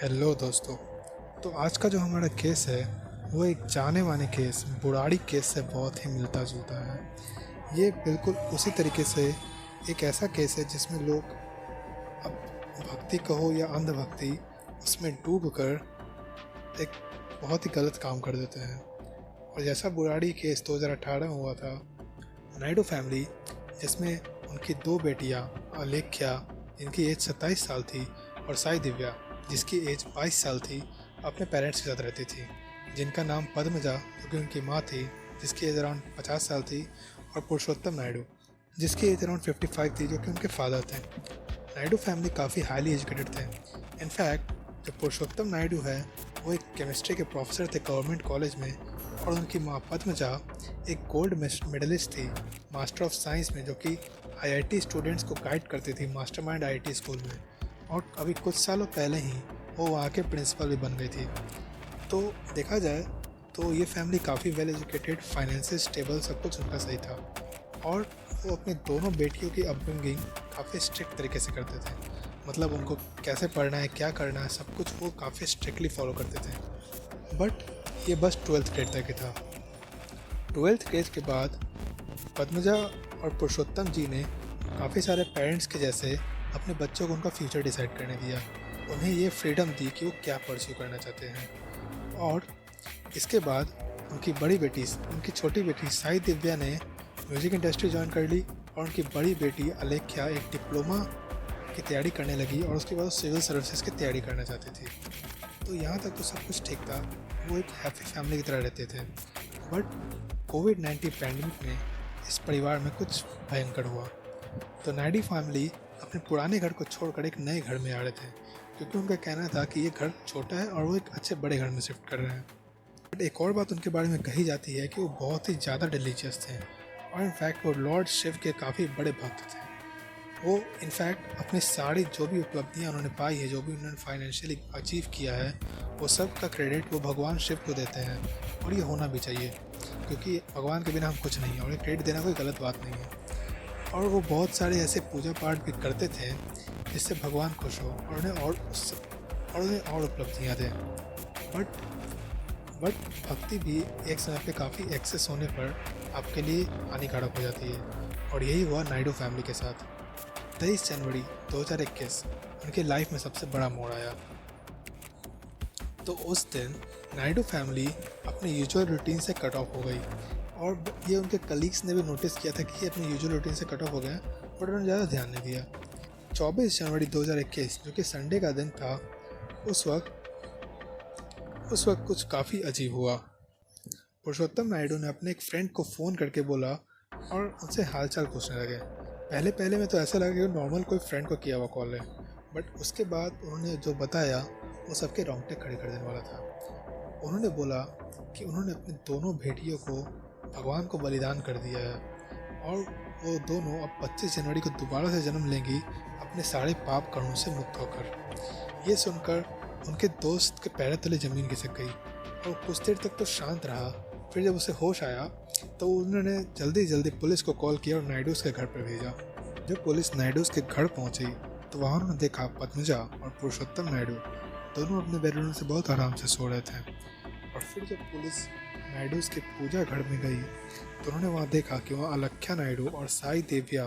Hello दोस्तों। तो आज का जो हमारा केस है वो एक जाने माने केस बुराड़ी केस से बहुत ही मिलता जुलता है। ये बिल्कुल उसी तरीके से एक ऐसा केस है जिसमें लोग अब भक्ति कहो या अंधभक्ति उसमें डूब कर एक बहुत ही गलत काम कर देते हैं। और जैसा बुराड़ी केस 2018 में हुआ था, नायडू फैमिली जिसमें उनकी दो बेटियां अलेख्या जिनकी एज 27 साल थी और साई दिव्या जिसकी एज 22 साल थी, अपने पेरेंट्स के साथ रहती थी, जिनका नाम पद्मजा जो कि उनकी माँ थी जिसकी एज अराउंड 50 साल थी, और पुरुषोत्तम नायडू जिसकी एज अराउंड 55 थी जो कि उनके फादर थे। नायडू फैमिली काफ़ी हाईली एजुकेटेड थे। इनफैक्ट जो पुरुषोत्तम नायडू है वो एक केमिस्ट्री के प्रोफेसर थे गवर्नमेंट कॉलेज में, और उनकी माँ पद्मजा एक गोल्ड मेडलिस्ट थी मास्टर ऑफ साइंस में, जो कि आईआईटी स्टूडेंट्स को गाइड करती थी मास्टरमाइंड आईआईटी स्कूल में। और अभी कुछ सालों पहले ही वो वहाँ के प्रिंसिपल भी बन गई थी। तो देखा जाए तो ये फैमिली काफ़ी वेल एजुकेटेड, फाइनेंशियल स्टेबल, सब कुछ उनका सही था। और वो अपने दोनों बेटियों की अपब्रिंगिंग काफ़ी स्ट्रिक्ट तरीके से करते थे। मतलब उनको कैसे पढ़ना है, क्या करना है, सब कुछ वो काफ़ी स्ट्रिक्टली फॉलो करते थे। बट ये बस 12th ग्रेड तक ही था। 12th ग्रेड के बाद पद्मजा और पुरुषोत्तम जी ने काफ़ी सारे पेरेंट्स के जैसे अपने बच्चों को उनका फ्यूचर डिसाइड करने दिया। उन्हें ये फ्रीडम दी कि वो क्या परस्यू करना चाहते हैं। और इसके बाद उनकी छोटी बेटी साई दिव्या ने म्यूज़िक इंडस्ट्री ज्वाइन कर ली, और उनकी बड़ी बेटी अलेख्या एक डिप्लोमा की तैयारी करने लगी, और उसके बाद सिविल सर्विसेज की तैयारी करना चाहती थी। तो यहाँ तक तो सब कुछ ठीक था, वो एक हैप्पी फैमिली की तरह रहते थे। बट कोविड-19 पैंडमिक में इस परिवार में कुछ भयंकर हुआ। तो नायडू फैमिली अपने पुराने घर को छोड़कर एक नए घर में आ रहे थे, क्योंकि उनका कहना था कि ये घर छोटा है और वो एक अच्छे बड़े घर में शिफ्ट कर रहे हैं। बट एक और बात उनके बारे में कही जाती है कि वो बहुत ही ज़्यादा रिलीजियस थे, और इनफैक्ट वो लॉर्ड शिव के काफ़ी बड़े भक्त थे। वो इनफैक्ट अपनी सारी जो भी उपलब्धियाँ उन्होंने पाई है, जो भी उन्होंने फाइनेंशियली अचीव किया है, वो सब का क्रेडिट वो भगवान शिव को देते हैं। और ये होना भी चाहिए, क्योंकि भगवान के बिना हम कुछ नहीं है, और ये क्रेडिट देना कोई गलत बात नहीं है। और वो बहुत सारे ऐसे पूजा पाठ भी करते थे जिससे भगवान खुश हो और उन्हें और उपलब्धियाँ दें। बट भक्ति भी एक समय पे काफ़ी एक्सेस होने पर आपके लिए हानिकारक हो जाती है, और यही हुआ नायडू फैमिली के साथ। 23 जनवरी 2021 उनकी लाइफ में सबसे बड़ा मोड़ आया। तो उस दिन नायडू फैमिली अपने यूजुअल रूटीन से कट ऑफ हो गई, और ये उनके कलीग्स ने भी नोटिस किया था कि ये अपने यूजुअल रूटीन से कट ऑफ हो गया, बट उन्होंने ज़्यादा ध्यान नहीं दिया। 24 जनवरी 2021 जो कि संडे का दिन था, उस वक्त कुछ काफ़ी अजीब हुआ। पुरुषोत्तम नायडू ने अपने एक फ्रेंड को फ़ोन करके बोला और उनसे हालचाल पूछने लगे। पहले पहले में तो ऐसा लगा कि नॉर्मल कोई फ्रेंड को किया हुआ कॉल है, बट उसके बाद उन्होंने जो बताया वो सबके रोंगटे खड़े कर देने वाला था। उन्होंने बोला कि उन्होंने अपनी दोनों बेटियों को भगवान को बलिदान कर दिया है, और वो दोनों अब 25 जनवरी को दोबारा से जन्म लेंगी अपने सारे पाप कर्मों से मुक्त होकर। ये सुनकर उनके दोस्त के पैरों तले ज़मीन खिसक गई, और कुछ देर तक तो शांत रहा। फिर जब उसे होश आया तो उन्होंने जल्दी पुलिस को कॉल किया और नायडूज़ के घर पर भेजा। जब पुलिस नायडूज़ के घर पहुंची तो वहाँ उन्होंने देखा पद्मजा और पुरुषोत्तम नायडू दोनों अपने बेडरूम से बहुत आराम से सो रहे थे। और फिर जब पुलिस नायडूज़ के पूजा घर में गई तो उन्होंने वहाँ देखा कि वहाँ अलेख्या नायडू और साई देविया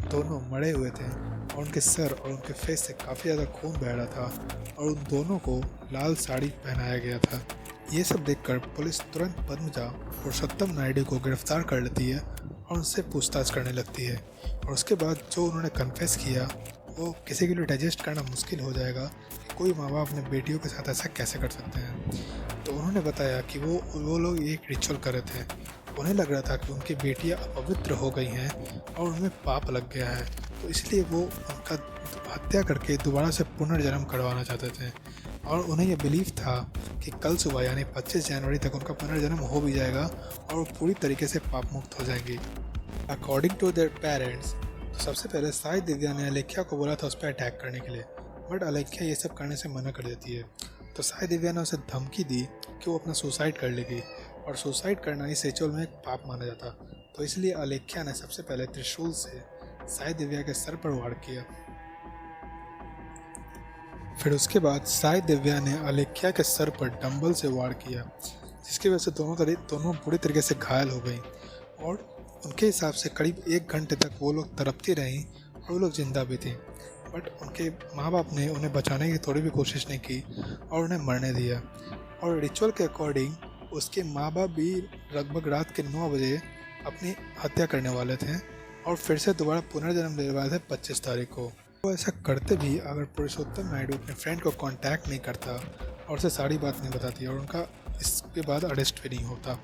दोनों मरे हुए थे, और उनके सर और उनके फेस से काफ़ी ज़्यादा खून बह रहा था, और उन दोनों को लाल साड़ी पहनाया गया था। ये सब देखकर पुलिस तुरंत पद्मजा पुरुषोत्तम नायडू को गिरफ्तार कर लेती है और उनसे पूछताछ करने लगती है। और उसके बाद जो उन्होंने कन्फेस किया वो किसी के लिए डाइजेस्ट करना मुश्किल हो जाएगा कि कोई माँ बाप अपने बेटियों के साथ ऐसा कैसे कर सकते हैं। तो उन्होंने बताया कि वो लोग एक रिचुअल कर रहे थे। उन्हें लग रहा था कि उनकी बेटियां अपवित्र हो गई हैं और उनमें पाप लग गया है, तो इसलिए वो उनका हत्या करके दोबारा से पुनर्जन्म करवाना चाहते थे। और उन्हें यह बिलीव था कि कल सुबह यानी 25 जनवरी तक उनका पुनर्जन्म हो भी जाएगा और वो पूरी तरीके से पाप मुक्त हो जाएंगी। अकॉर्डिंग टू देयर पेरेंट्स, तो सबसे पहले साई दिव्या ने अलेख्या को बोला था उस पर अटैक करने के लिए, बट अलेख्या ये सब करने से मना कर देती है। तो साई दिव्या ने उसे धमकी दी कि वो अपना सुसाइड कर लेगी, और सुसाइड करना इस रिचुअल में एक पाप माना जाता। तो इसलिए अलेख्या ने सबसे पहले त्रिशूल से साई दिव्या के सर पर वार किया। फिर उसके बाद साई दिव्या ने अलेख्या के सर पर डंबल से वार किया, जिसकी वजह से दोनों बुरी तरीके से घायल हो गई। और उनके हिसाब से करीब 1 घंटे तक वो लोग तड़पती रहीं और वो लोग जिंदा भी थी, बट उनके माँ बाप ने उन्हें बचाने की थोड़ी भी कोशिश नहीं की और उन्हें मरने दिया। और रिचुअल के अकॉर्डिंग उसके माँ बाप भी लगभग रात के 9 बजे अपनी हत्या करने वाले थे और फिर से दोबारा पुनर्जन्म लेने वाले थे 25 तारीख को। वो ऐसा करते भी अगर पुरुषोत्तम नायडू अपने फ्रेंड को कांटेक्ट नहीं करता और उसे सारी बात नहीं बताती और उनका इसके बाद अरेस्ट भी नहीं होता।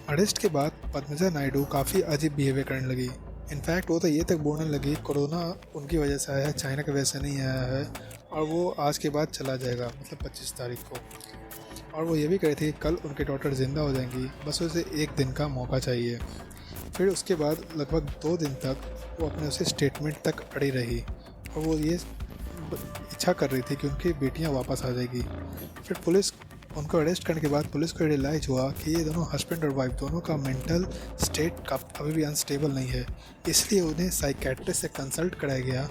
अरेस्ट के बाद पद्मजा नायडू काफ़ी अजीब बिहेवियर करने लगी। इनफैक्ट वो तो ये तक बोलने लगी कोरोना उनकी वजह से आया है, चाइना की वजह से नहीं आया है और वो आज के बाद चला जाएगा, मतलब 25 तारीख को। और वो ये भी कह रही थी कि कल उनके डॉटर ज़िंदा हो जाएंगी, बस उसे 1 दिन का मौका चाहिए। फिर उसके बाद लगभग 2 दिन तक वो अपने उसे स्टेटमेंट तक अड़ी रही और वो ये इच्छा कर रही थी कि उनकी बेटियां वापस आ जाएगी। फिर पुलिस उनको अरेस्ट करने के बाद पुलिस को रियलाइज़ हुआ कि ये दोनों हस्बैंड और वाइफ दोनों का मेंटल स्टेट का अभी भी अनस्टेबल नहीं है, इसलिए उन्हें साइकेट्रिस्ट से कंसल्ट कराया गया।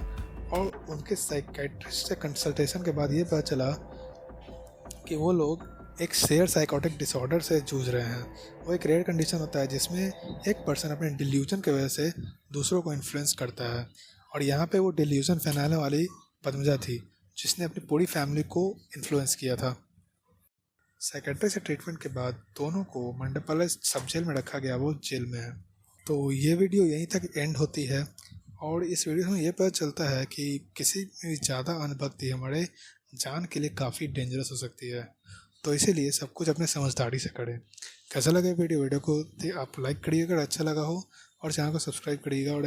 और उनके साइकेट्रिस्ट से कंसल्टेशन के बाद ये पता चला कि वो लोग एक शेयर साइकोटिक डिसऑर्डर से जूझ रहे हैं। वो एक रेयर कंडीशन होता है जिसमें एक पर्सन अपने डिल्यूजन की वजह से दूसरों को इन्फ्लुएंस करता है, और यहाँ पे वो डिल्यूजन फैलाने वाली पद्मजा थी जिसने अपनी पूरी फैमिली को इन्फ्लुएंस किया था। साइकेट्री से ट्रीटमेंट के बाद दोनों को मंडपाला सब जेल में रखा गया, वो जेल में है। तो ये वीडियो यहीं तक एंड होती है और इस वीडियो में ये पता चलता है कि किसी में भी ज़्यादा अनुभक्ति हमारे जान के लिए काफ़ी डेंजरस हो सकती है, तो इसीलिए सब कुछ अपने समझदारी से करें। कैसा लगा वीडियो को आप लाइक करिएगा अगर अच्छा लगा हो और चैनल को सब्सक्राइब करिएगा और